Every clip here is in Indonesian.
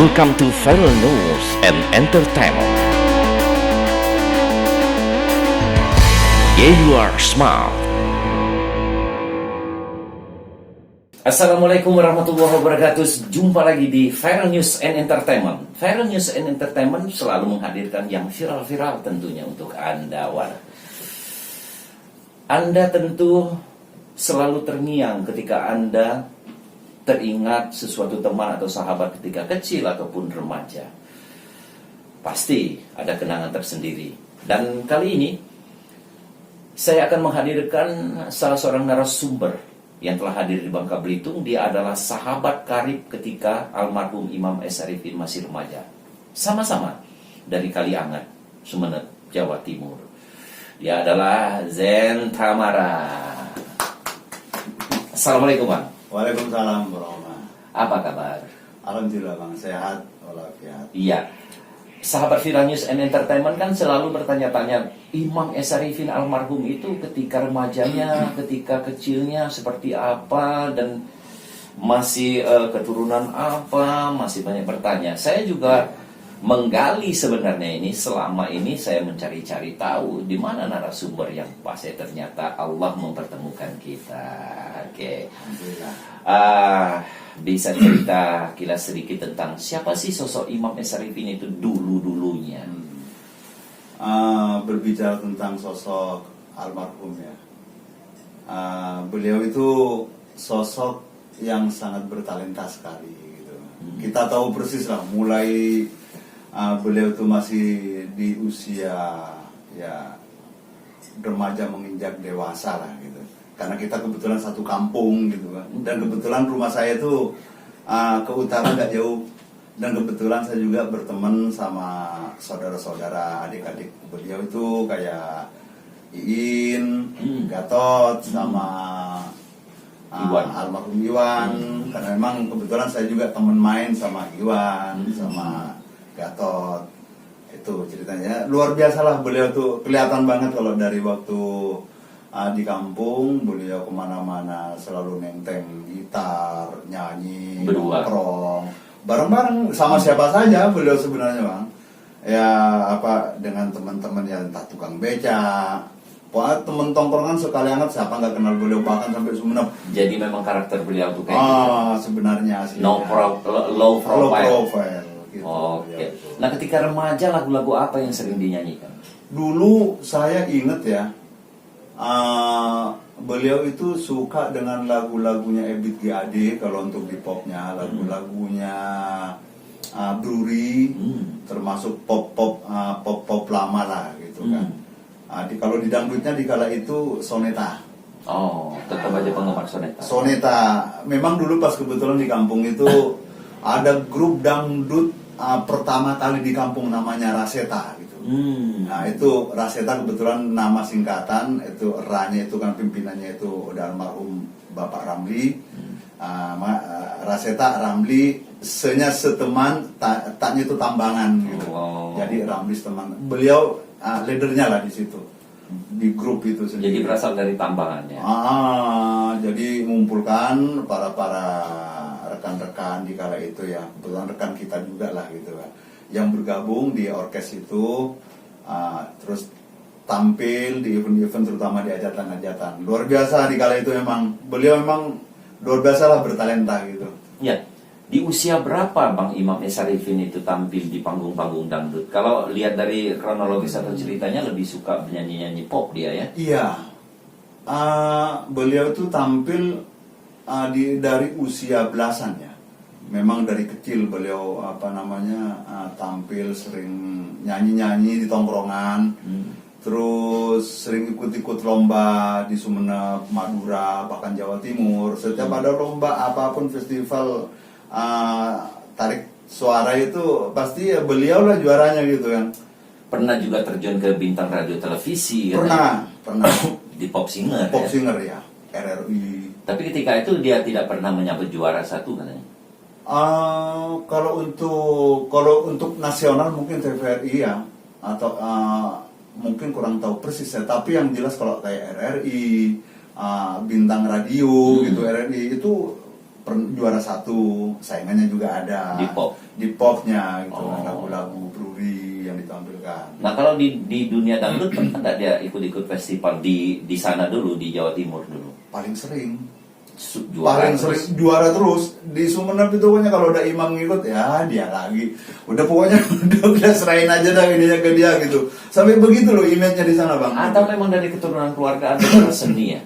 Welcome to Viral News and Entertainment. Yeah, you are smart. Assalamualaikum warahmatullahi wabarakatuh. Jumpa lagi di Viral News and Entertainment. Viral News and Entertainment selalu menghadirkan yang viral-viral tentunya untuk Anda. Anda tentu selalu terngiang ketika Anda teringat sesuatu teman atau sahabat ketika kecil ataupun remaja. Pasti ada kenangan tersendiri. Dan kali ini saya akan menghadirkan salah seorang narasumber yang telah hadir di Bangka Belitung. Dia adalah sahabat karib ketika almarhum Imam S. Arifin masih remaja. Sama-sama dari Kaliangat, Sumeneb, Jawa Timur. Dia adalah Zen Tamara. Assalamualaikum, Bang. Waalaikumsalam warahmatullahi. Apa kabar? Alhamdulillah Bang, sehat walafiat. Iya. Sahabat Viral News and Entertainment kan selalu bertanya-tanya, Imam S. Arifin almarhum itu ketika remajanya, ketika kecilnya seperti apa, dan masih keturunan apa, masih banyak bertanya. Saya juga menggali sebenarnya ini, selama ini saya mencari-cari tahu di mana narasumber yang pas. Ternyata Allah mempertemukan kita. Oke. Alhamdulillah. Bisa cerita kilas sedikit tentang siapa sih sosok Imam S. Arifin itu dulu-dulunya? Berbicara tentang sosok almarhum ya, beliau itu sosok yang sangat bertalenta sekali gitu. Kita tahu persis lah, mulai beliau itu masih di usia ya remaja menginjak dewasa lah gitu. Karena kita kebetulan satu kampung gitu kan. Dan kebetulan rumah saya itu ke utara nggak jauh. Dan kebetulan saya juga berteman sama saudara-saudara, adik-adik beliau itu kayak Iin, Gatot, sama almarhum Iwan. Karena memang kebetulan saya juga teman main sama Iwan, sama Gatot. Itu ceritanya. Luar biasa lah, beliau tuh kelihatan banget kalau dari waktu di kampung, beliau kemana-mana selalu nenteng gitar, nyanyi, nongkrong, bareng-bareng sama siapa saja beliau sebenarnya Bang. Ya apa, dengan teman-teman yang entah tukang beca, pokoknya temen tongkrongan sekaliangat siapa nggak kenal beliau, bahkan sampai Sumeneb. Jadi memang karakter beliau tuh kayak gitu. Sebenarnya aslinya Low profile. Gitu, Oke. Nah, ketika remaja lagu-lagu apa yang sering dinyanyikan? Dulu saya inget ya, beliau itu suka dengan lagu-lagunya Ebit G.Ade kalau untuk di popnya, lagu-lagunya Bruri, termasuk pop lama lah gitu kan. Kalau di dangdutnya di kala itu soneta. Oh, tetap aja penggemar soneta. Soneta, memang dulu pas kebetulan di kampung itu ada grup dangdut pertama kali di kampung namanya Raseta gitu. Nah itu Raseta kebetulan nama singkatan, itu R-nya itu kan pimpinannya itu udah almarhum Bapak Ramli. Raseta Ramli, S-nya seteman, taknya itu tambangan gitu. Wow. Jadi Ramli teman. Beliau leadernya lah di situ, di grup itu sendiri. Jadi berasal dari tambangannya. Jadi mengumpulkan para rekan-rekan di kala itu ya, kebetulan rekan kita juga lah gitu kan, yang bergabung di orkes itu, terus tampil di event-event terutama di hajatan-hajatan. Luar biasa di kala itu, memang beliau memang luar biasa lah, bertalenta gitu. Ya, di usia berapa Bang Imam S. Arifin itu tampil di panggung-panggung dangdut? Kalau lihat dari kronologis atau ceritanya lebih suka nyanyi-nyanyi pop dia ya? Iya, beliau itu tampil dari usia belasan ya. Memang dari kecil beliau tampil, sering nyanyi-nyanyi di tongkrongan. Terus sering ikut-ikut lomba di Sumeneb, Madura, bahkan Jawa Timur. Setiap ada lomba apapun, festival tarik suara itu pasti ya beliau lah juaranya gitu kan. Pernah juga terjun ke bintang radio televisi? Pernah. Di Pop Singer. Pop Singer ya, RRI. Tapi ketika itu dia tidak pernah menyabet juara satu katanya. Kalau untuk nasional mungkin TVRI ya, atau mungkin kurang tahu persis ya. Tapi yang jelas kalau kayak RRI, bintang radio gitu, RRI itu juara satu, saingannya juga ada Di pop. di popnya gitu, Oh. lagu-lagu Bruri yang ditampilkan. Nah kalau di dunia dangdut pernah nggak dia ikut-ikut festival di sana dulu, di Jawa Timur dulu? Paling sering Juara paling terus? sering juara terus di Sumeneb itu, pokoknya kalau ada imam ngikut ya dia lagi, udah pokoknya udah serahin aja dah ininya ke dia gitu, sampai begitu loh image-nya di sana bang. Atau memang dari keturunan keluarga ada seni ya?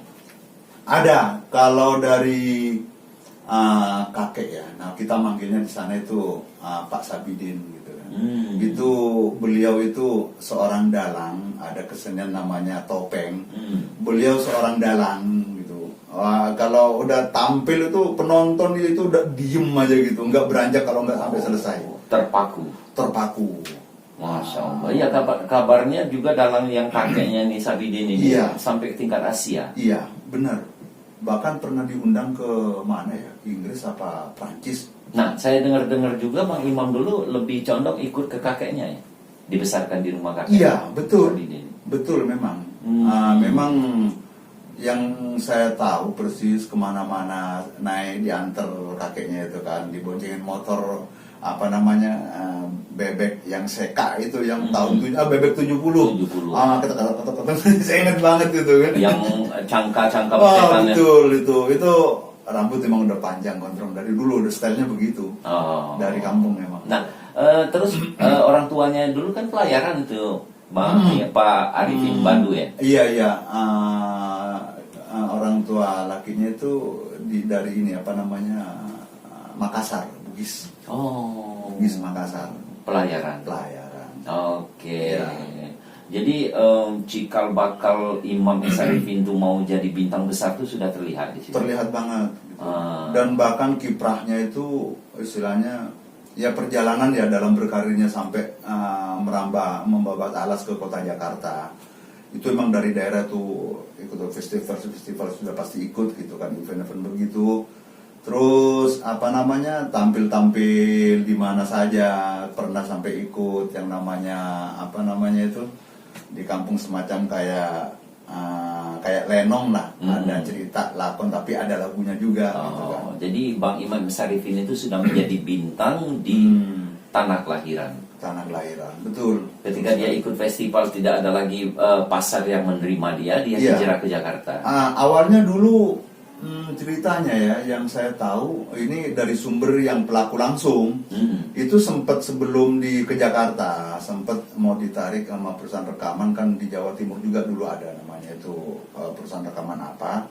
Ada, kalau dari kakek ya, nah kita manggilnya di sana itu Pak Sabidin gitu kan. Itu beliau itu seorang dalang, ada kesenian namanya topeng. Beliau seorang dalang gitu. Kalau udah tampil itu penonton itu udah diem aja gitu, nggak beranjak kalau nggak sampai selesai. Terpaku. Masya Allah. Iya, kabarnya juga dalang yang kakeknya nih Sabidin ini Iya. sampai ke tingkat Asia. Iya, benar. Bahkan pernah diundang ke mana ya? Inggris apa Prancis? Nah, saya dengar-dengar juga Bang Imam dulu lebih condong ikut ke kakeknya ya, dibesarkan di rumah kakek. Iya, betul. Sabidin. Betul memang. Memang yang saya tahu persis kemana-mana naik diantar kakeknya itu kan, diboncengin motor apa namanya bebek yang seka itu yang tahun bebek 70. 70. Kata saya ingat banget itu kan. Yang cangka-cangka Wah, besekannya. betul itu rambut emang udah panjang gondrong dari dulu, udah stylenya begitu. Oh. Dari kampung memang. Nah, terus orang tuanya dulu kan pelayaran itu, Bang Pak Arifin Bandu ya. Iya. Orang tua lakinya itu dari ini apa namanya Makassar, Bugis. Oh. Bugis Makassar. Pelayaran. Oke. Ya. Jadi cikal bakal Imam Esa Arifin itu mau jadi bintang besar itu sudah terlihat di situ. Terlihat banget. Gitu. Dan bahkan kiprahnya itu istilahnya ya perjalanan ya dalam berkarirnya sampai membabat alas ke kota Jakarta. Itu emang dari daerah tuh ikut festival sudah pasti ikut gitu kan, event-event begitu. Terus apa namanya tampil-tampil di mana saja, pernah sampai ikut yang namanya apa namanya itu di kampung semacam kayak lenong lah, ada cerita lakon tapi ada lagunya juga gitu kan. Jadi Bang Imam Esa Arifin itu sudah menjadi bintang di tanah kelahiran. Tanah kelahiran, betul. Ketika dia ikut festival tidak ada lagi pasar yang menerima dia Iya. hijrah ke Jakarta. Awalnya dulu ceritanya ya yang saya tahu ini dari sumber yang pelaku langsung. Itu sempat sebelum ke Jakarta sempat mau ditarik sama perusahaan rekaman kan, di Jawa Timur juga dulu ada namanya itu perusahaan rekaman apa.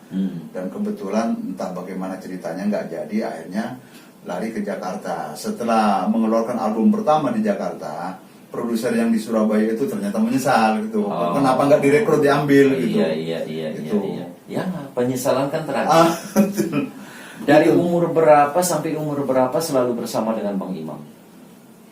Dan kebetulan entah bagaimana ceritanya nggak jadi, akhirnya lari ke Jakarta. Setelah mengeluarkan album pertama di Jakarta, produser yang di Surabaya itu ternyata menyesal gitu. Kenapa nggak direkrut diambil gitu. Iya. Gitu. Ya, penyesalan kan terakhir. Dari umur berapa sampai umur berapa selalu bersama dengan Bang Imam?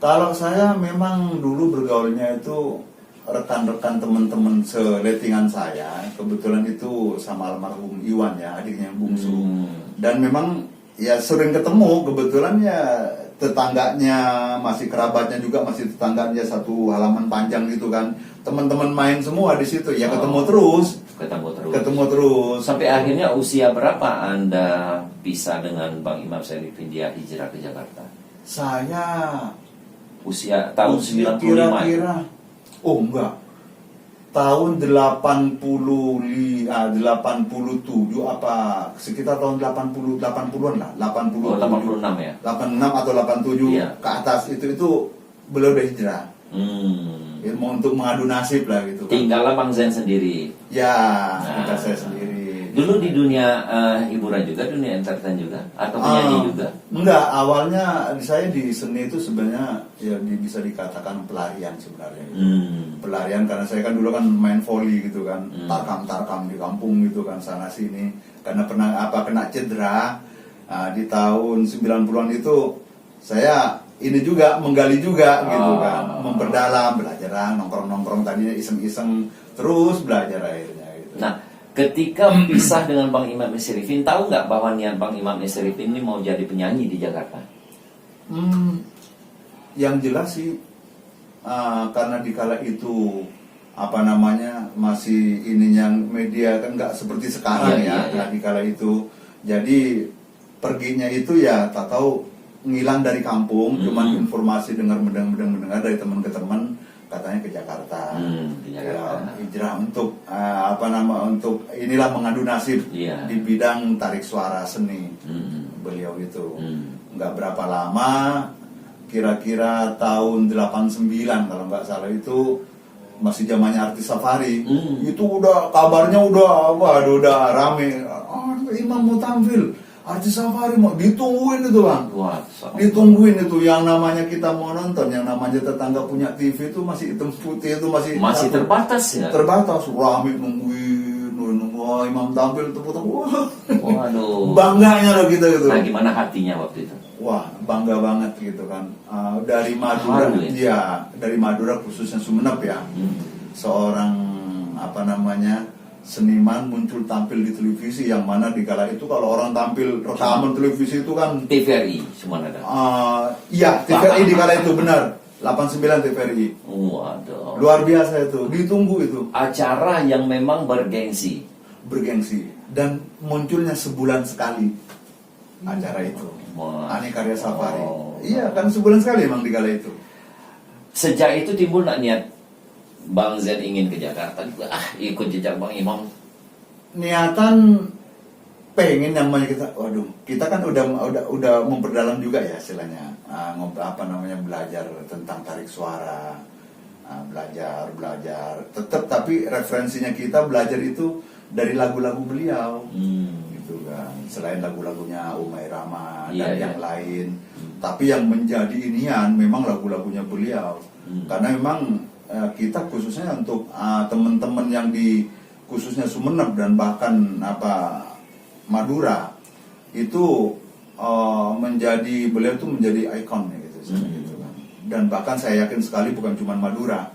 Kalau saya memang dulu bergaulnya itu rekan-rekan teman-teman seletingan saya. Kebetulan itu sama almarhum Iwan ya, adiknya yang bungsu. Dan memang ya sering ketemu, kebetulan ya tetangganya masih kerabatnya juga masih tetangganya satu halaman panjang gitu kan. Teman-teman main semua di situ ya, ketemu terus. Sampai akhirnya usia berapa Anda pisah dengan Bang Imam Esa Arifin dia hijrah ke Jakarta? Saya Usia tahun 95. kira-kira enggak. Tahun 87 apa sekitar tahun 80-an lah, 80. 86 ya. 86 atau 87 Iya. ke atas itu beliau udah hijrah. Ya, mau untuk mengadu nasib lah gitu kan. Tinggallah Bang Zen sendiri. Ya, tinggal saya sendiri. Dulu di dunia hiburan juga, dunia entertain juga, atau penyanyi juga? Enggak, awalnya saya di seni itu sebenarnya ya bisa dikatakan pelarian sebenarnya. Pelarian karena saya kan dulu kan main volley gitu kan, tarkam di kampung gitu kan sana sini. Karena pernah kena cedera di tahun 90-an itu saya ini juga menggali juga gitu kan, memperdalam, belajar nongkrong tadinya iseng-iseng terus belajar akhirnya gitu. Nah, ketika pisah dengan Bang Imam Esa Arifin, tahu nggak bahwa niat Bang Imam Esa Arifin ini mau jadi penyanyi di Jakarta? Yang jelas sih karena dikala itu apa namanya masih ininya media kan nggak seperti sekarang Iya. Dikala itu jadi perginya itu ya tak tahu ngilang dari kampung, cuman informasi mendengar dari teman ke teman katanya ke Jakarta. Di Ya, Jakarta. hijrah untuk untuk inilah mengadu nasib Iya. di bidang tarik suara seni. Beliau itu nggak berapa lama, kira-kira tahun 89 kalau nggak salah, itu masih zamannya artis Safari. Itu udah kabarnya udah rame. Imam mau tampil, artis Safari mau ditungguin itu bang. Wah, Ditungguin itu, yang namanya kita mau nonton, yang namanya tetangga punya TV itu masih hitam putih, itu masih terbatas ya. terbatas, rame nungguin, wah Imam tampil, tepuk-tepuk, wah. Waduh. Bangganya loh kita gitu. Nah, gimana hatinya waktu itu? Wah, bangga banget gitu kan. Dari Madura, Haru, ya, dari Madura khususnya Sumeneb ya. Seorang seniman muncul tampil di televisi, yang mana di kala itu kalau orang tampil rekaman televisi itu kan TVRI semua ada. iya, TVRI di kala itu benar. 89 TVRI. Waduh. Luar biasa itu, ditunggu itu. Acara yang memang bergengsi. Dan munculnya sebulan sekali acara itu. Wah. Ani Karya Safari. Oh. Iya, kan sebulan sekali emang di kala itu. Sejak itu timbul nak niat Bang Zen ingin ke Jakarta juga, ikut jejak Bang Imam. Niatan pengen namanya kita kan udah memperdalam juga ya istilahnya, belajar tentang tarik suara, belajar tetap, tapi referensinya kita belajar itu dari lagu-lagu beliau. Gitu kan, selain lagu-lagunya Umay Rama dan yang lain, tapi yang menjadi inian memang lagu-lagunya beliau. Karena memang kita khususnya untuk teman-teman yang di khususnya Sumeneb dan bahkan Madura itu beliau itu menjadi ikon gitu, kan. Dan bahkan saya yakin sekali bukan cuma Madura,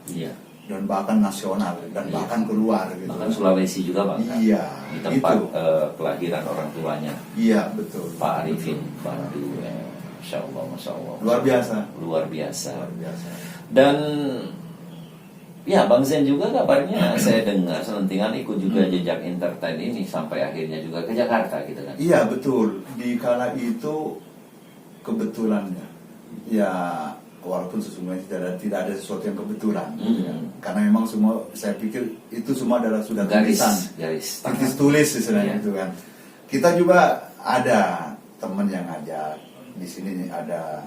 dan bahkan nasional dan bahkan keluar gitu. Bahkan Sulawesi juga Bang. Iya, Di tempat itu. kelahiran orang tuanya. Iya, betul. Pak Arifin Bandu. Masya Allah. Luar biasa. Luar biasa. Dan ya Bang Zen juga kabarnya saya dengar selentingan ikut juga jejak entertain ini sampai akhirnya juga ke Jakarta gitu kan. Iya betul, di kala itu kebetulannya ya, walaupun sesungguhnya tidak ada sesuatu yang kebetulan ya. Karena memang semua, saya pikir itu semua adalah sudah tulisan, garis titis tulis istilahnya itu kan. Kita juga ada teman yang ngajak di sini nih, ada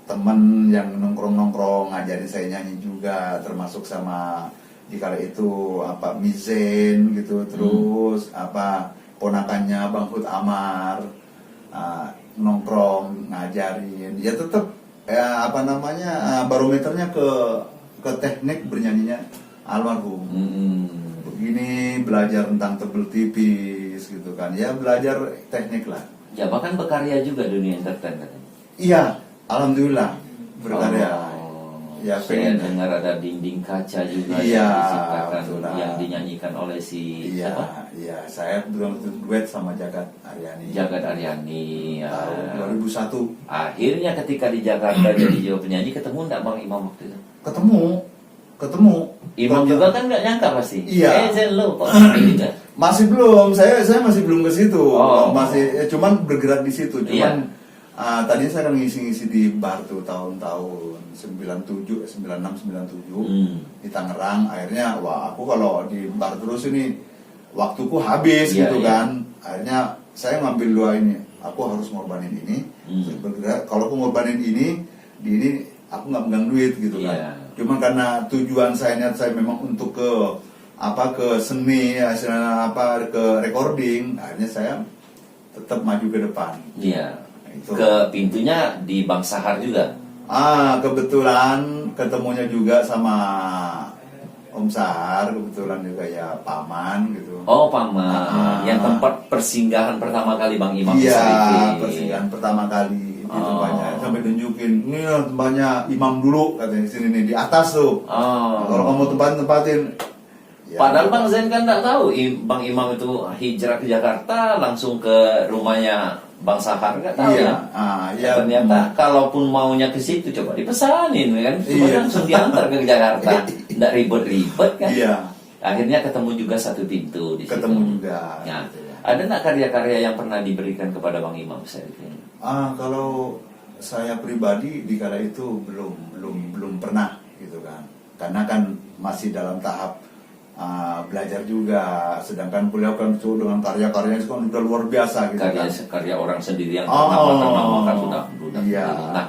teman yang nongkrong ngajarin saya nyanyi juga, termasuk sama di kala itu Mizen gitu, terus ponakannya Bang Hud Amar, nongkrong ngajarin ya, tetap barometernya ke teknik bernyanyinya almarhum. Begini, belajar tentang tebel tipis gitu kan, ya belajar teknik lah. Ya bahkan berkarya juga dunia entertain kan. Iya, alhamdulillah berkarya. Ya, saya dengar ada dinding kaca juga iya, yang diciptakan, betul, yang dinyanyikan oleh si Iya, saya betul-betul duet sama Jagat Aryani. Jagat Aryani. Tahun 2001. Akhirnya ketika di Jakarta jadi jiwa penyanyi, ketemu enggak Bang Imam waktu itu? Ketemu. Imam juga kan nggak nyangka pasti. Iya. Zen lo kok juga. Masih belum, saya masih belum ke situ. Oh. Cuman bergerak di situ. Cuman Iya. tadinya saya kan ngisi-ngisi di bar tuh tahun-tahun 96, 97 di Tangerang. Akhirnya aku kalau di bar terus ini waktuku habis gitu kan. Akhirnya saya ngambil dua ini. Aku harus ngorbanin ini. Bergerak. Kalau aku ngorbanin ini, di ini aku nggak megang duit gitu kan. Cuman karena tujuan niat saya memang untuk ke seni, ke recording, akhirnya saya tetap maju ke depan. Iya. Itu. Ke pintunya di Bang Sahar juga. Kebetulan ketemunya juga sama Om Sahar, kebetulan juga ya paman gitu. Oh, paman. Yang tempat persinggahan pertama kali Bang Imam. Iya, persinggahan pertama kali. Di tempatnya, sampai tunjukin, ini tempatnya Imam dulu katanya, di sini nih di atas tuh. Kalau kamu tempatin. Ya. Padahal Bang Zen kan nggak tahu Bang Imam itu hijrah ke Jakarta langsung ke rumahnya Bang Sahar, nggak tahu ya. Ternyata kalaupun maunya ke situ coba dipesanin kan, langsung diantar ke Jakarta, nggak ribet-ribet kan. Iya. Akhirnya ketemu juga satu pintu di situ. Ketemu juga. Nah, gitu ya. Ada nggak karya-karya yang pernah diberikan kepada Bang Imam Syarifin? Kalau saya pribadi di kala itu belum pernah gitu kan, karena kan masih dalam tahap belajar juga, sedangkan beliau kan itu dengan karya-karyanya itu kan udah luar biasa gitu kan. Karya orang sendiri yang ternama kan sudah iya. Nah,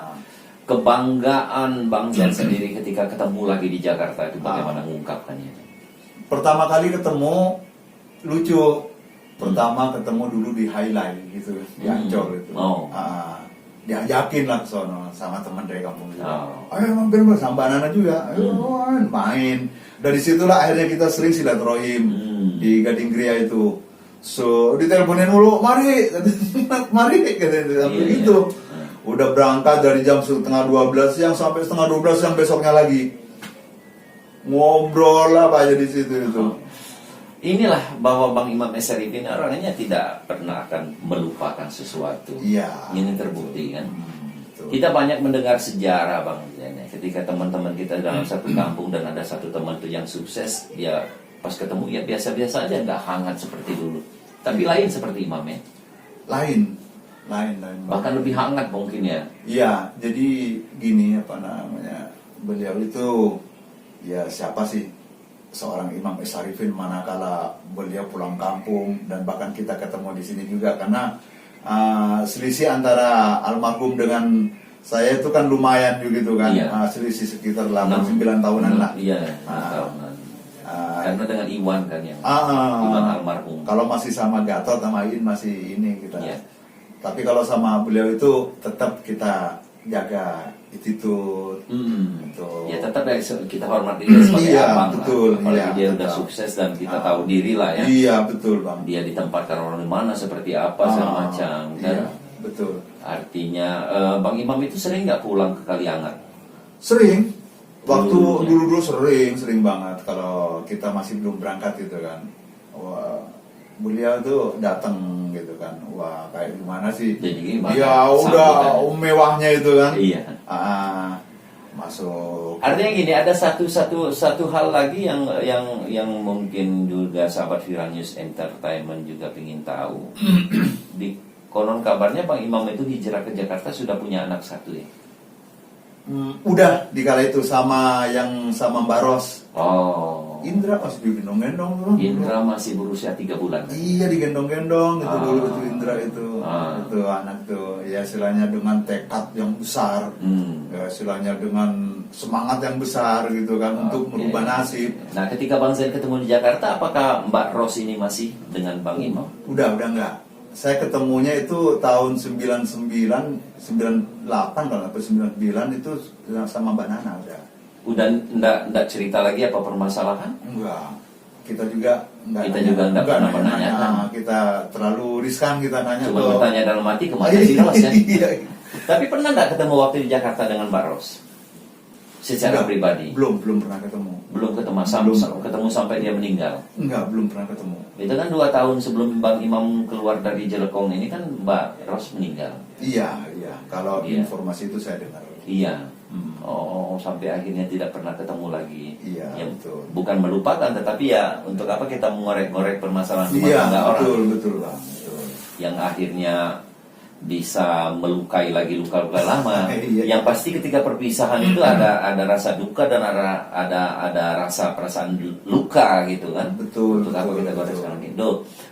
kebanggaan Bang Jan sendiri ketika ketemu lagi di Jakarta itu bagaimana mengungkapkannya? Pertama kali ketemu lucu. Pertama ketemu dulu di Highlight gitu, di Ancol itu. Diajakin lah ke sono sama teman dari kampung itu. Ayo mampir sama Mbak Nana juga. Ayo main. Dari situlah akhirnya kita sering silaturahim di Gading Gria itu. So diteleponin dulu, mari katanya begitu. Udah berangkat dari jam setengah 12 siang sampai setengah 12 siang besoknya lagi. Ngobrol lah apa aja di situ itu. Inilah bahwa Bang Imam Syarifin orangnya tidak pernah akan melupakan sesuatu. Iya. Ini terbukti kan. Betul. Kita banyak mendengar sejarah Bang Jan. Ketika teman-teman kita dalam satu kampung dan ada satu teman tuh yang sukses, dia pas ketemu ya biasa-biasa aja, nggak hangat seperti dulu. Tapi lain seperti Imam ya. Lain. Bahkan lebih hangat mungkin ya. Iya, jadi gini apa namanya, beliau itu ya siapa sih seorang Imam Syarifin manakala beliau pulang kampung, dan bahkan kita ketemu di sini juga karena selisih antara almarhum dengan saya itu kan lumayan gitu kan. Iya. Selisih sekitar 8-9 tahunan lah. Iya, 6 tahunan. Karena dengan Iwan kan yang Iwan almarhum. Kalau masih sama Gatot sama Iin masih ini kita. Iya. Tapi kalau sama beliau itu tetap kita jaga attitude. Ya tetap ya, kita hormati dia sebagai Iya, abang betul, lah. Apalagi iya, dia udah betul. sukses dan kita tahu diri lah ya. Iya, betul Bang. Dia ditempatkan orang di mana, seperti apa, segala macam kan. Iya, betul. Artinya Bang Imam itu sering nggak pulang ke Kaliangat? Sering. Waktu Dulunya. dulu sering banget kalau kita masih belum berangkat gitu kan. Wah, beliau tuh datang gitu kan. Wah, kayak gimana sih? Jadi gimana? Ya udah Sambutan. mewahnya itu kan. Iya. Masuk. Artinya gini, ada satu hal lagi yang mungkin juga sahabat Viral News Entertainment juga ingin tahu. Di konon kabarnya Bang Imam itu hijrah ke Jakarta sudah punya anak satu ya? Udah di kala itu sama Mbak Ros. Oh. Indra masih digendong-gendong dulu. Indra masih berusia 3 bulan. Iya, digendong-gendong gitu dulu itu Indra itu. Itu anak tuh ya istilahnya dengan tekad yang besar. Ya istilahnya dengan semangat yang besar gitu kan untuk merubah nasib. Nah, ketika Bang Zain ketemu di Jakarta, apakah Mbak Ros ini masih dengan Bang Imam? Udah enggak. Saya ketemunya itu tahun 98 kalau apa 99 itu sama Mbak Nana udah. Udah enggak cerita lagi apa permasalahan? Enggak. Kita juga enggak pernah menanyakan. Kita terlalu riskan kita nanya. Cuma bertanya dalam hati kemana sih Ros ya? Iya. Tapi pernah nggak ketemu waktu di Jakarta dengan Mbak Ros? Secara pribadi? Belum pernah ketemu. Belum ketemu sampai dia meninggal? Enggak, belum pernah ketemu. Itu kan 2 tahun sebelum Bang Imam keluar dari Jelekong ini kan Mbak Ros meninggal. Iya. Kalau Iya. informasi itu saya dengar. Iya. Oh, sampai akhirnya tidak pernah ketemu lagi. Iya, Ya, betul. bukan melupakan, tetapi ya untuk apa kita mengorek-ngorek permasalahan rumah Iya, tangga orang betul Bang. Betul. yang akhirnya bisa melukai lagi luka-luka lama. Iya. Yang pasti ketika perpisahan itu ada rasa duka dan ada rasa perasaan luka gitu kan. Betul. Untuk apa kita betul. sekarang ini?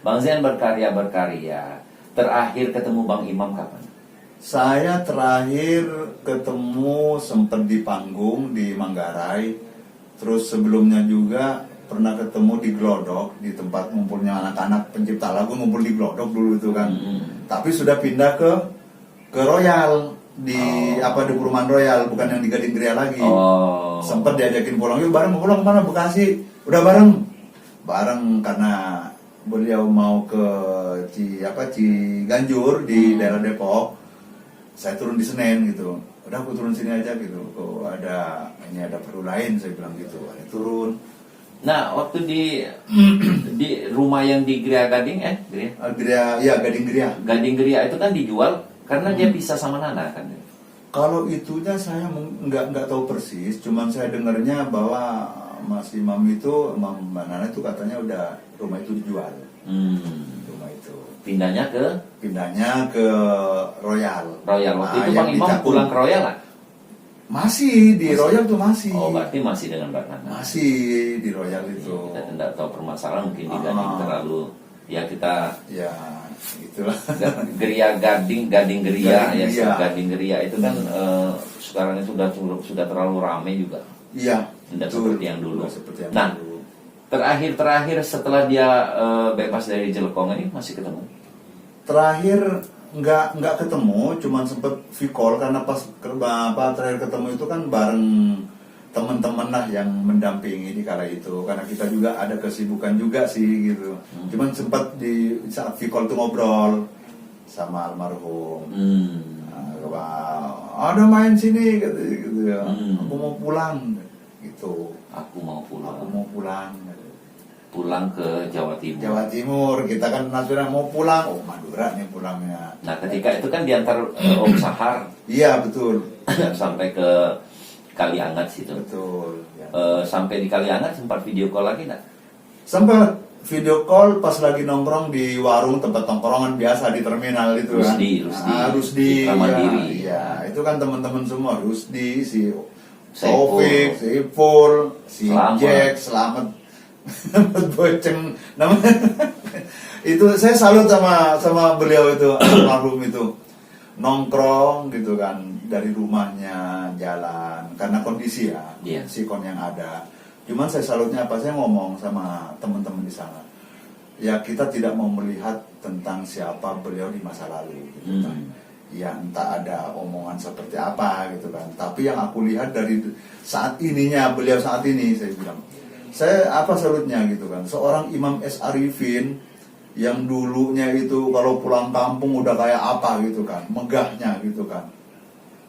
Bang Zain berkarya. Terakhir ketemu Bang Imam kapan? Saya terakhir ketemu sempat di panggung di Manggarai. Terus sebelumnya juga pernah ketemu di Glodok, di tempat ngumpulnya anak-anak pencipta lagu ngumpul di Glodok dulu itu kan. Tapi sudah pindah ke Royal di di Perumahan Royal, bukan yang di Gading Gria lagi. Sempat diajakin pulang, yuk bareng pulang kemana, Bekasi. Udah bareng karena beliau mau ke Ciganjur di daerah Depok. Saya turun di Senen gitu. Udah aku turun sini aja gitu. Oh, ada perlu lain, saya bilang gitu. Ada turun. Nah, waktu di rumah yang di Gria Gading Gading Gria. Gading Gria itu kan dijual karena dia pisah sama Nana kan. Kalau itunya saya nggak tahu persis, cuman saya dengarnya bahwa Mas Imam itu, Mbak Nana itu katanya udah rumah itu dijual. Rumah itu gitu. Pindahnya ke Royal. Royal. Waktu itu yang Bang di Imam Cakung. pulang ke Royal lah? Masih di Royal tuh masih. Oh, berarti masih dengan Mbak Nana. Masih di Royal itu. Kita tidak tahu permasalahan, mungkin di Gading terlalu, ya kita Ya, itulah. geria Gading geria Gading ya, Geria. Gading geria itu kan sekarang itu sudah terlalu ramai juga. Iya. Tidak betul. seperti yang dulu. Tidak seperti yang Nah, dulu. terakhir setelah dia bebas dari Jelekong ini masih ketemu? Terakhir nggak ketemu, cuman sempet V-call karena pas terakhir ketemu itu kan bareng teman-teman lah yang mendampingi di kala itu, karena kita juga ada kesibukan juga sih gitu. Cuman sempat di saat V-call tuh ngobrol sama almarhum. Ada main sini gitu ya. Aku mau pulang gitu. Aku mau pulang. Aku mau pulang. Pulang ke Jawa Timur. Jawa Timur, kita kan nasional mau pulang. Oh, Madura nih pulangnya. Nah, ketika itu kan diantar Om Sahar Iya, betul. dan sampai ke Kaliangat situ. Betul. Ya. Sampai di Kaliangat sempat video call lagi nggak? Sempat video call pas lagi nongkrong di warung tempat tongkrongan biasa di terminal itu kan. Rusdi. Citra Mandiri. Iya, itu kan teman-teman semua. Rusdi, si Saiful. Taufik, si Ipul, si Selamat. Jack, Selamat. Boceng namanya. Itu saya salut sama beliau itu, almarhum itu. Nongkrong gitu kan dari rumahnya jalan karena kondisi ya, Iya. sikon yang ada. Cuman saya salutnya apa, saya ngomong sama teman-teman di sana. Ya kita tidak mau melihat tentang siapa beliau di masa lalu gitu kan. Ya entah ada omongan seperti apa gitu kan. Tapi yang aku lihat dari saat ininya beliau saat ini, saya bilang, saya apa salutnya gitu kan. Seorang Imam S. Arifin yang dulunya itu kalau pulang kampung udah kayak apa gitu kan, megahnya gitu kan.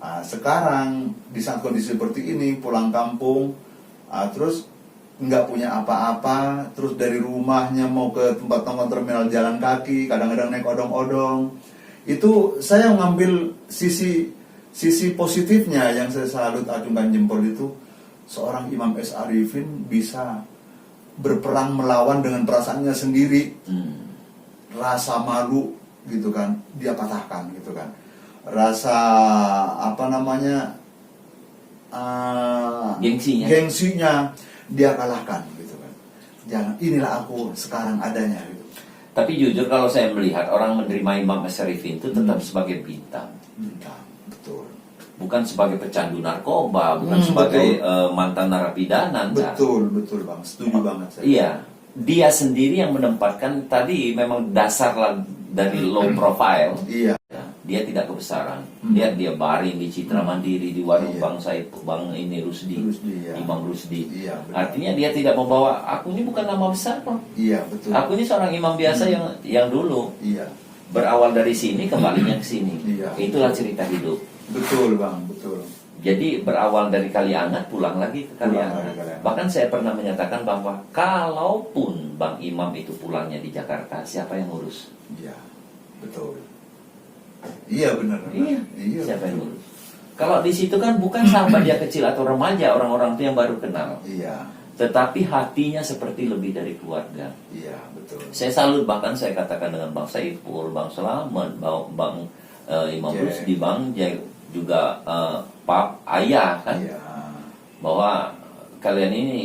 Nah, sekarang di saat kondisi seperti ini pulang kampung, terus nggak punya apa-apa, terus dari rumahnya mau ke tempat nongkrong terminal jalan kaki, kadang-kadang naik odong-odong. Itu saya ngambil sisi positifnya yang saya salut, acungkan jempol itu, seorang Imam S. Arifin bisa berperang melawan dengan perasaannya sendiri. Rasa malu gitu kan dia patahkan gitu kan, rasa apa namanya gengsinya dia kalahkan gitu kan. Jangan, inilah aku sekarang adanya gitu. Tapi jujur kalau saya melihat orang menerima Imam Syarifin itu tetap sebagai bintang. Betul. Bukan sebagai pecandu narkoba, bukan sebagai mantan narapidana. Betul Bang, setuju banget saya. Iya, dia sendiri yang menempatkan tadi memang dasar dari low profile. Iya. Ya, dia tidak kebesaran. Dia baring di Citra Mandiri di warung Bang ini Rusdi, ya. Imam Rusdi. Iya, artinya dia tidak membawa, aku ini bukan nama besar kok. Iya, betul. Aku ini seorang imam biasa yang dulu. Iya. Berawal dari sini kembalinya ke sini. Iya. Itulah cerita hidup. Betul Bang, betul. Jadi berawal dari Kaliangat pulang lagi ke Kaliangat. Pulang lagi ke Kaliangat. Bahkan saya pernah menyatakan bahwa kalaupun Bang Imam itu pulangnya di Jakarta, siapa yang ngurus? Iya, betul. Iya benar. Iya. Siapa yang betul. ngurus? Kalau di situ kan bukan sahabat dia kecil atau remaja, orang-orang itu yang baru kenal. Iya. Tetapi hatinya seperti lebih dari keluarga. Iya, betul. Saya salut, bahkan saya katakan dengan Bang Saiful, Bang Selamat, Bang Imam Jack. Rusdi, Bang Jack, juga Pap Ayah kan, Iya. bahwa kalian ini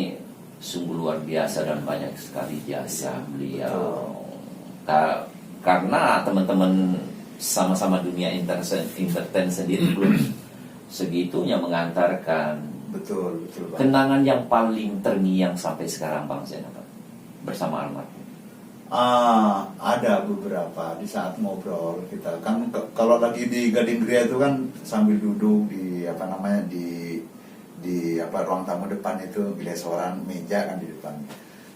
sungguh luar biasa dan banyak sekali jasa beliau. Karena teman-teman sama-sama dunia entertain sendiri belum segitunya mengantarkan. Betul Bang. Kenangan yang paling terngiang sampai sekarang Bang Zain apa? Bersama almarhum. Ada beberapa di saat ngobrol kita kan kalau lagi di Gading Geria itu kan sambil duduk di apa namanya di ruang tamu depan itu restoran meja kan di depan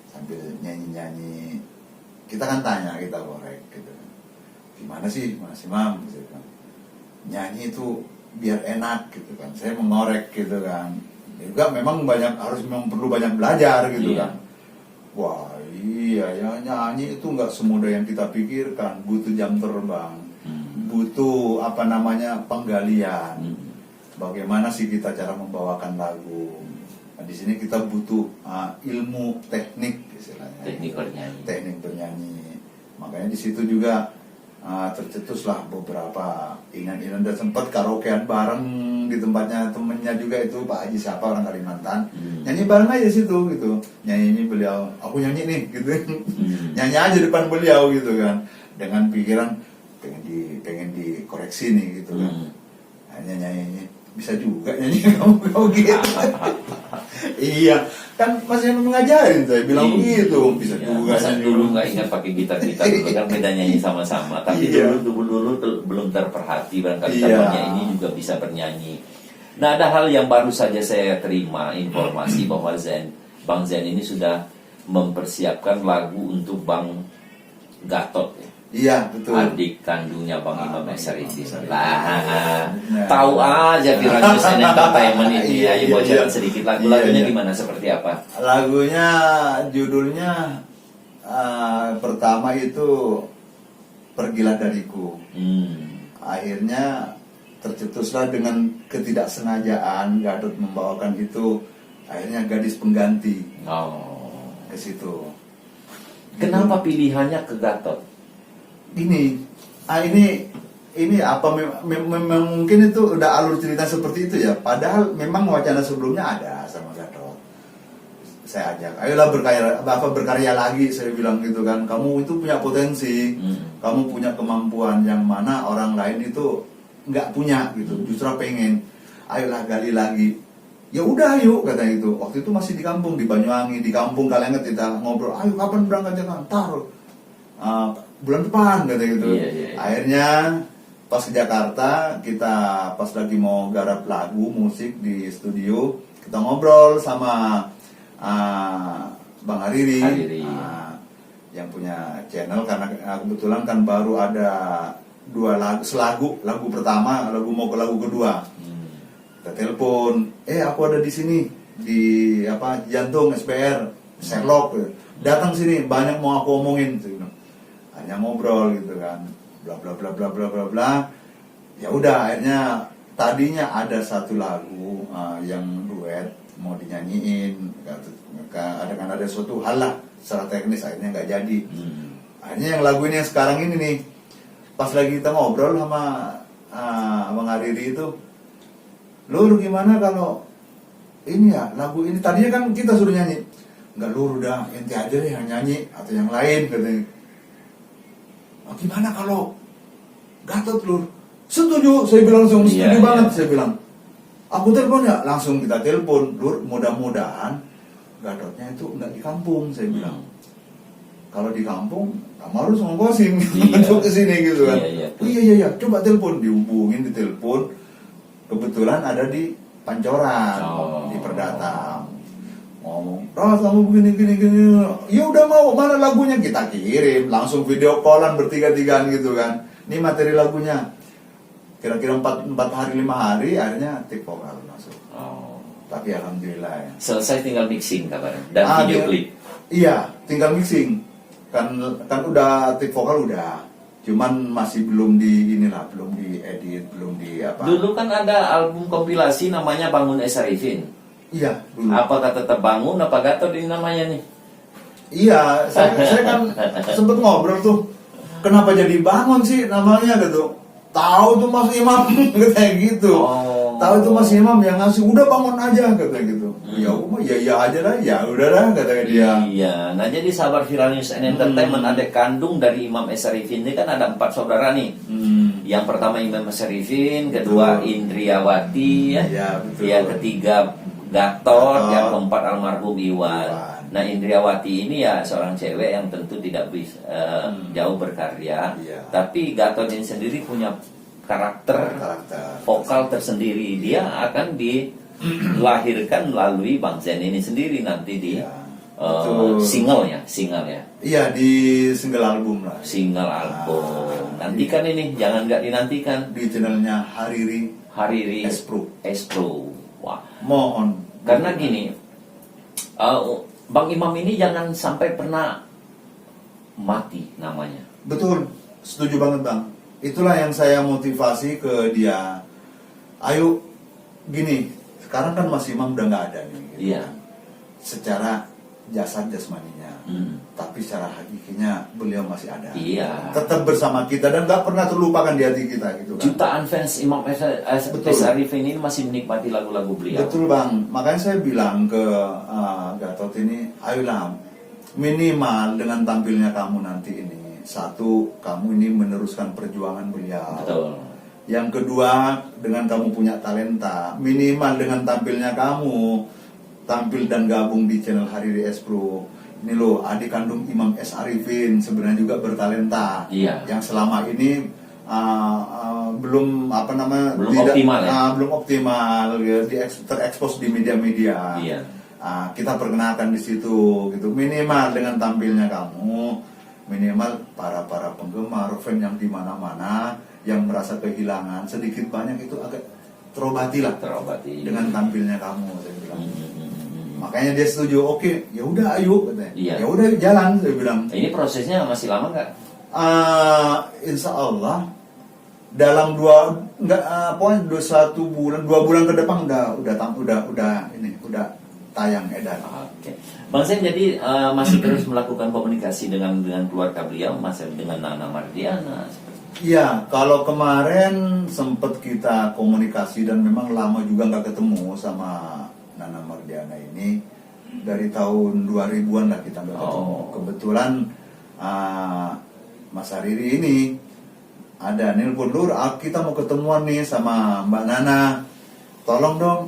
sambil nyanyi kita kan tanya, kita korek gitu kan, gimana sih Mas Imam gitu kan, nyanyi itu biar enak gitu kan, saya mengorek gitu kan, juga memang perlu banyak belajar gitu kan. Wah iya ya, nyanyi itu nggak semudah yang kita pikirkan, butuh jam terbang, butuh apa namanya penggalian. Bagaimana sih kita cara membawakan lagu? Nah, di sini kita butuh ilmu teknik istilahnya. Teknik bernyanyi. Teknik bernyanyi. Makanya di situ juga tercetuslah beberapa inan-inan, dan sempat karaokean bareng di tempatnya temennya juga, itu Pak Haji siapa, orang Kalimantan. Nyanyi bareng aja situ gitu. Nyanyi beliau, aku nyanyi nih gitu. Nyanyi aja depan beliau gitu kan. Dengan pikiran pengen dikoreksi nih gitu kan. Hanya nyanyi bisa juga nyanyi kamu gitu. Iya, kan masih mengajarin saya bilang begitu, bisa juga. Masa nyanyi. dulu nggak ingat pakai gitar dulu kan beda nyanyi sama-sama. Tapi Iya. dulu belum terperhati barangkali Iya. temannya ini juga bisa bernyanyi. Nah, ada hal yang baru saja saya terima informasi bahwa Bang Zen ini sudah mempersiapkan lagu untuk Bang Gatot ya. Iya, betul. Adik kandungnya Bang Imam Syarifin. Syarifin. Lah, Nah. tahu aja Viranius Entertainment ini. Iya, Ayo iya, bocoran iya. sedikit Iya, lagu-lagunya iya. gimana, seperti apa? Lagunya judulnya pertama itu Pergilah Dariku. Akhirnya tercetuslah dengan ketidaksengajaan Gatot membawakan itu, akhirnya Gadis Pengganti Oh. ke situ. Kenapa pilihannya ke Gatot? Ini apa memang mungkin itu udah alur cerita seperti itu ya. Padahal memang wacana sebelumnya ada sama Gatot. Saya ajak, ayolah berkarya lagi, saya bilang gitu kan. Kamu itu punya potensi, kamu punya kemampuan yang mana orang lain itu nggak punya gitu. Justru pengen, ayolah gali lagi. Ya udah yuk, kata itu. Waktu itu masih di kampung, di Banyuwangi, di kampung kalian kita ngobrol, ayo kapan berangkat Jakarta? Ntar bulan depan, kata gitu. Iya. Akhirnya pas ke Jakarta, kita pas lagi mau garap lagu musik di studio, kita ngobrol sama Bang Hariri, yang punya channel, karena kebetulan kan baru ada 2 lagu, lagu pertama, mau ke lagu kedua. Kita telepon, aku ada di sini di Jantung SPR Sherlock, datang sini, banyak mau aku omongin. Hanya ngobrol gitu kan, bla bla bla bla bla bla bla. Ya udah, akhirnya tadinya ada satu lagu yang duet mau dinyanyiin, ada suatu hal lah secara teknis, akhirnya nggak jadi. Akhirnya yang lagu ini yang sekarang ini nih, pas lagi kita ngobrol sama Bang Hariri itu, Lur gimana kalau ini ya lagu ini, tadinya kan kita suruh nyanyi, nggak Lur, udah ente aja deh yang nyanyi atau yang lain, katanya. Gimana kalau Gatot Lur? Setuju, saya bilang langsung setuju banget. Saya bilang, aku telepon ya, langsung kita telepon. Lur, mudah-mudahan Gatotnya itu nggak di kampung, saya bilang. Kalau di kampung, kamu harus ngongkosin untuk kesini gitu kan. Iya, coba telepon, dihubungin, ditelepon. Kebetulan ada di Pancoran, di Perdata. Ngomong, kamu begini. Ya udah, mau mana lagunya, kita kirim, langsung video callan bertiga-tigaan gitu kan. Ini materi lagunya. Kira-kira 4 hari 5 hari, akhirnya take vokal masuk. Tapi alhamdulillah ya. Selesai tinggal mixing kabarnya dan video klip. Iya, tinggal mixing. Kan udah take vokal udah. Cuman masih belum belum diedit, belum di apa. Dulu kan ada album kompilasi namanya Bangun Syarifin. Iya, dulu. Apakah tetap Bangun, apa Gatot ini namanya nih? Iya, saya kan sempet ngobrol tuh, kenapa jadi Bangun sih namanya gitu. Tahu tuh Mas Imam kayak gitu. Tahu itu Mas Imam yang ngasih, udah bangun aja, kata gitu. Ya udah, ya aja lah, ya udah lah, kata dia. Iya, nah jadi sahabat Viranius Entertainment, adik kandung dari Imam Syarifin ini kan ada 4 saudara nih. Yang pertama Imam Syarifin, kedua Indriawati, ya, betul. Yang ketiga Gatot, yang keempat almarhum Iwan. Nah, Indriawati ini ya seorang cewek yang tentu tidak bisa jauh berkarya, tapi Gatot ini sendiri punya karakter vokal tersendiri. Dia akan dilahirkan melalui Bang Zen ini sendiri nanti di single ya. Iya, di single album lah. Single album. Nantikan ini, jangan nggak dinantikan. Di channelnya Hariri Espro. Wah, mohon. karena gini, Bang Imam ini jangan sampai pernah mati namanya. Betul, setuju banget Bang. Itulah yang saya motivasi ke dia. Ayo, gini, sekarang kan Mas Imam udah nggak ada nih. Gitu. Iya. Secara jasad jasmaninya, Hmm. tapi secara hakikinya beliau masih ada. Iya. Tetap bersama kita dan nggak pernah terlupakan di hati kita gitu kan. Jutaan fans Imam Betul. S. Arifin ini masih menikmati lagu-lagu beliau. Betul bang, makanya saya bilang ke Gatot ini, ayolah minimal dengan tampilnya kamu nanti ini, satu, kamu ini meneruskan perjuangan beliau. Betul. Yang kedua, dengan kamu punya talenta, minimal dengan tampilnya kamu tampil dan gabung di channel Hariri S Pro. Ini loh, adik kandung Imam S. Arifin sebenarnya juga bertalenta. Iya. Yang selama ini belum Belum optimal ya? belum optimal ya, terekspos di media-media. Iya. Kita perkenalkan di situ gitu. Minimal dengan tampilnya kamu, minimal para penggemar fan yang di mana-mana yang merasa kehilangan sedikit banyak itu agak terobati lah Terobati. dengan tampilnya kamu, saya bilang. Hmm. Makanya dia setuju, oke, ya udah ayo katanya. Iya. Ya udah jalan, saya bilang. Ini prosesnya masih lama nggak? Insya Allah dalam pokoknya 2 bulan ke depan udah tayang edan. Oke. Bang Sen jadi masih terus melakukan komunikasi dengan keluarga beliau, masih dengan Nana Mardiana. Iya, kalau kemarin sempet kita komunikasi dan memang lama juga nggak ketemu sama Nana Mardiana ini, dari tahun 2000-an lah kita nggak ketemu. Oh. Kebetulan Mas Hariri ini ada nelpon, Lur, kita mau ketemuan nih sama Mbak Nana, tolong dong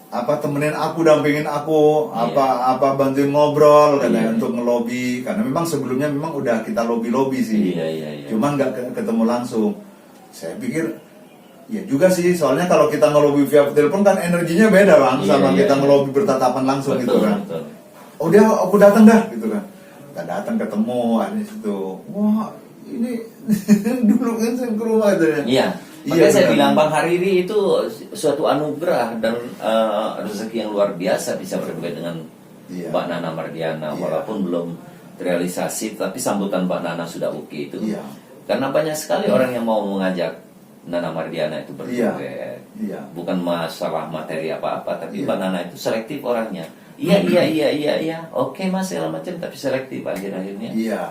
temenin aku, dampingin aku, Iya. bantuin ngobrol katanya, Iya. untuk ngelobi, karena memang sebelumnya memang udah kita lobi sih. Iya. Cuman nggak ketemu langsung. Saya pikir ya juga sih, soalnya kalau kita ngelobi via telepon kan energinya beda bang, Iya, sama iya, kita iya. ngelobi bertatapan langsung Betul, gitu kan. betul. Oh dia, aku datang dah gitu kan. Kita datang ketemu di situ. Wah ini dulu kan saya ke rumah gitu ya. Iya. Makanya saya benar. bilang Bang Hariri itu suatu anugerah dan rezeki yang luar biasa bisa berduet dengan Iya. Mbak Nana Mardiana, Iya. walaupun belum terrealisasi, tapi sambutan Mbak Nana sudah oke itu. Iya. Karena banyak sekali orang yang mau mengajak Nana Mardiana itu berduet. Iya. Bukan masalah materi apa-apa, tapi Iya. Mbak Nana itu selektif orangnya. Iya. Oke mas, segala macam, tapi selektif akhir-akhirnya. Iya.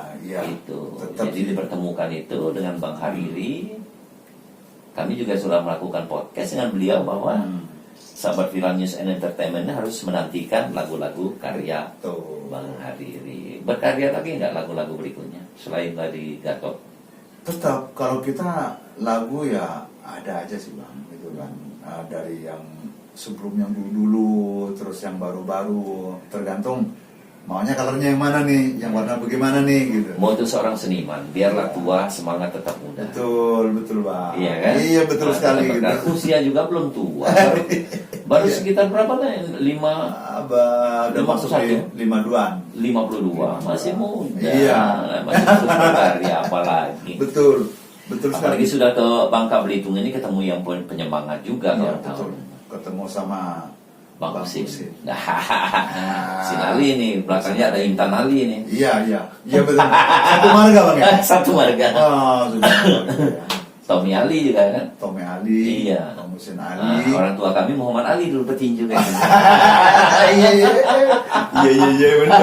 Itu. Tetap Jadi dipertemukan itu dengan Bang Hariri. Kami juga sudah melakukan podcast dengan beliau bahwa sahabat Viral News and Entertainment harus menantikan lagu-lagu karya Tuh. Bang Hariri. Berkarya lagi nggak lagu-lagu berikutnya selain dari Gatot? Tetap kalau kita lagu ya ada aja sih bang, gitu kan. Dari yang sebelumnya dulu, terus yang baru-baru, tergantung maunya colornya yang mana nih, yang warna bagaimana nih gitu. Mau itu seorang seniman, biarlah tua semangat tetap muda. Betul bang. Iya kan? Iya betul Nah, sekali tetap gitu. benar. Usia juga belum tua. Baru Iya. sekitar berapa lah? udah masuk di 52-an. 52. Masih muda. Iya. Masih bisa berkarya apalagi. Betul sekali. Apalagi sudah ke Bangka Belitung ini ketemu yang penyemangat juga Iya, kawan-kawan. betul. Ketemu sama Bang Husin. Husin. Nah, Sin Ali nih, belakangnya ada Intan Ali nih. Iya betul. Satu marga bang ya. Satu marga. Oh, sudah. Tommy Ali juga kan. Tommy Ali, Iya. Tom Husin Nah, Ali. orang tua kami Muhammad Ali dulu petinju kan. Iya benar.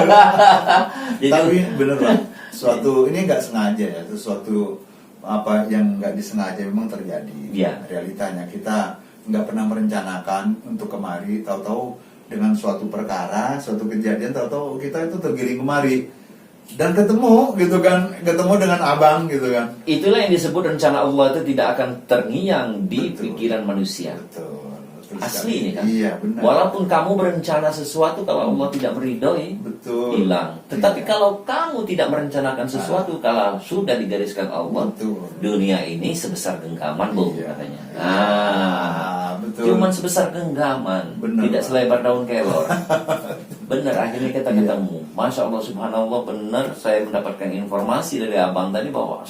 Jadi- Tapi bener lah, suatu ini nggak sengaja ya, sesuatu apa yang nggak disengaja memang terjadi. Iya. Realitanya kita nggak pernah merencanakan untuk kemari, tahu-tahu dengan suatu perkara, suatu kejadian, tahu-tahu kita itu tergiring kemari dan ketemu gitu kan, ketemu dengan abang gitu kan. Itulah yang disebut rencana Allah itu tidak akan terngiang di Betul. pikiran manusia. Betul Asli ini sekali. kan. Iya benar. Walaupun kamu berencana sesuatu, kalau Allah tidak meridhoi, Betul. hilang. Tetapi Iya. kalau kamu tidak merencanakan sesuatu, kalau sudah digariskan Allah, Betul. dunia ini sebesar genggaman, Bu, Iya. katanya. Betul. Cuman sebesar genggaman, Benar, tidak Pak. selebar daun kelor. Benar, akhirnya kita Iya. ketemu. Masya Allah, subhanallah, benar. Saya mendapatkan informasi dari abang tadi bahwa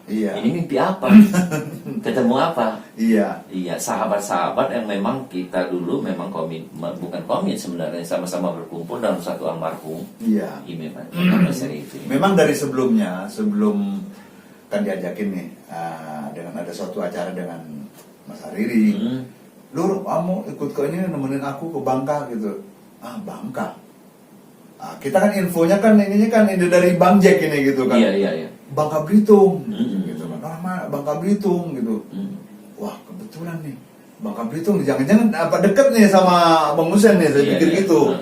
Iya. ini mimpi apa? Ketemu apa? Iya. Iya, sahabat-sahabat yang memang kita dulu memang bukan komit sebenarnya, sama-sama berkumpul dalam satu almarhum. Iya. Imam Syarifin. Memang dari sebelumnya, sebelum kan diajakin nih dengan ada suatu acara dengan Mas Hariri. Lur, kamu ikut ke ini nemenin aku ke Bangka gitu. Bangka. kita kan infonya kan ini dari Bang Jack ini gitu kan. Iya. Bangka Belitung, Mm-mm. gitu kan. Bangka Belitung gitu. Mm. Wah kebetulan nih Bangka Belitung, jangan-jangan apa deket nih sama Bang Hussein nih, saya pikir gitu.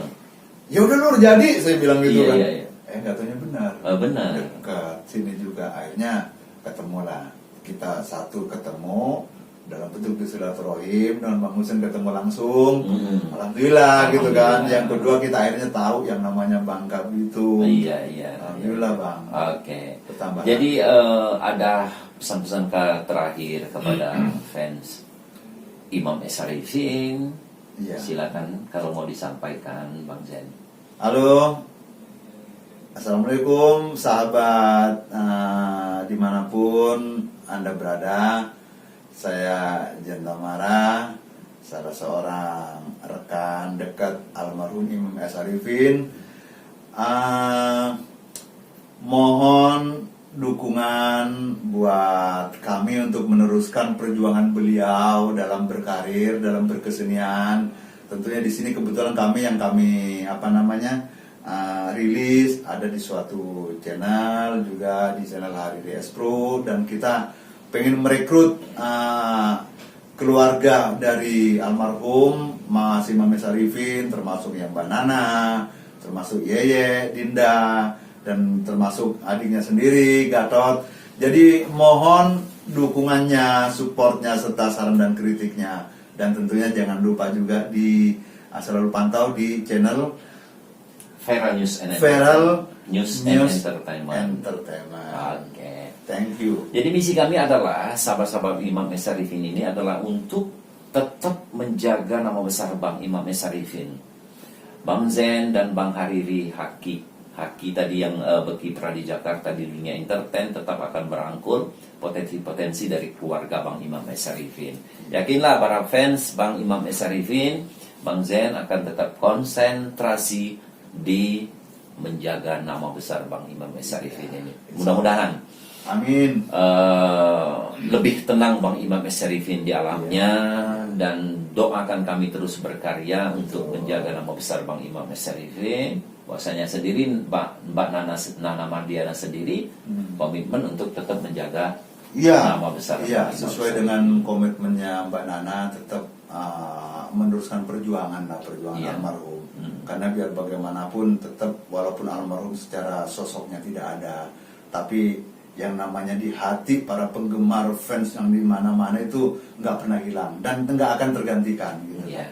Ya udah Lur, jadi saya bilang gitu kan. Iya. Nggak taunya benar. Benar. Dekat sini juga akhirnya ketemu lah. Kita satu ketemu dalam bentuk silaturahim, dengan Bang Hussein ketemu langsung. Alhamdulillah gitu kan. Yang kedua kita akhirnya tahu yang namanya Bangka Belitung. Iya. Alhamdulillah Bang. Oke. Pertambahan. Jadi ada pesan-pesan terakhir kepada fans Imam S. Arifin. Iya. Silakan kalau mau disampaikan Bang Zen. Halo, Assalamualaikum sahabat dimanapun Anda berada. Saya Jenta Mara, salah seorang rekan dekat almarhum Imam S. Arifin. Mohon dukungan buat kami untuk meneruskan perjuangan beliau dalam berkarir, dalam berkesenian. Tentunya di sini kebetulan kami rilis ada di suatu channel, juga di channel Hari DS Pro, dan kita pengen merekrut keluarga dari almarhum Mas Imam S. Arifin, termasuk yang Mbak Nana, termasuk Yeye, Dinda, dan termasuk adiknya sendiri, Gatot. Jadi mohon dukungannya, supportnya, serta saran dan kritiknya. Dan tentunya jangan lupa juga selalu pantau di channel Feral News and Entertainment. Oke. Thank you. Jadi misi kami adalah sahabat-sahabat Imam S. Arifin ini adalah untuk tetap menjaga nama besar Bang Imam S. Arifin. Bang Zen dan Bang Hariri Haki tadi yang berkiprah di Jakarta di dunia entertain tetap akan merangkul potensi-potensi dari keluarga Bang Imam S. Arifin. Yakinlah para fans Bang Imam S. Arifin, Bang Zen akan tetap konsentrasi di menjaga nama besar Bang Imam S. Arifin ini. Mudah-mudahan amin. Lebih tenang Bang Imam S. Arifin di alamnya, dan doakan kami terus berkarya untuk menjaga nama besar Bang Imam S. Arifin. Bahwasanya sendiri Mbak Nana Mardiana sendiri komitmen untuk tetap menjaga nama besar. Iya, sesuai dengan komitmennya Mbak Nana, tetap meneruskan perjuangan almarhum. Karena biar bagaimanapun tetap, walaupun almarhum secara sosoknya tidak ada, tapi yang namanya di hati para penggemar fans yang di mana-mana itu nggak pernah hilang dan nggak akan tergantikan. Gitu. Iya.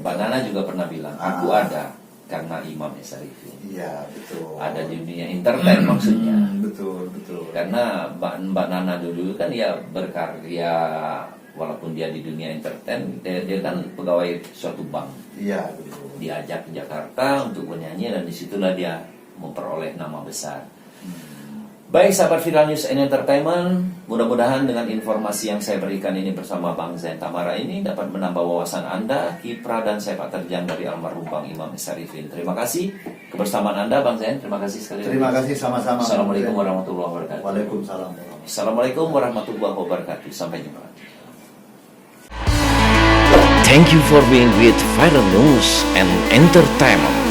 Mbak Nana juga pernah bilang, aku ada karena Imam S. Arifin. Iya, betul. Ada di dunia entertain maksudnya. Betul. Karena Mbak Nana dulu kan ya berkarya, walaupun dia di dunia entertain, dia kan pegawai suatu bank. Iya, betul. Diajak ke Jakarta untuk bernyanyi, dan disitulah dia memperoleh nama besar. Baik sahabat Viral News and Entertainment, mudah-mudahan dengan informasi yang saya berikan ini bersama Bang Zen Tamara ini dapat menambah wawasan Anda, kiprah dan sepak terjang dari almarhum Bang Imam S. Arifin. Terima kasih kebersamaan Anda Bang Zen, terima kasih sekali lagi. Terima kasih sama-sama. Assalamualaikum warahmatullahi wabarakatuh. Waalaikumsalam. Assalamualaikum warahmatullahi wabarakatuh. Sampai jumpa. Thank you for being with Viral News and Entertainment.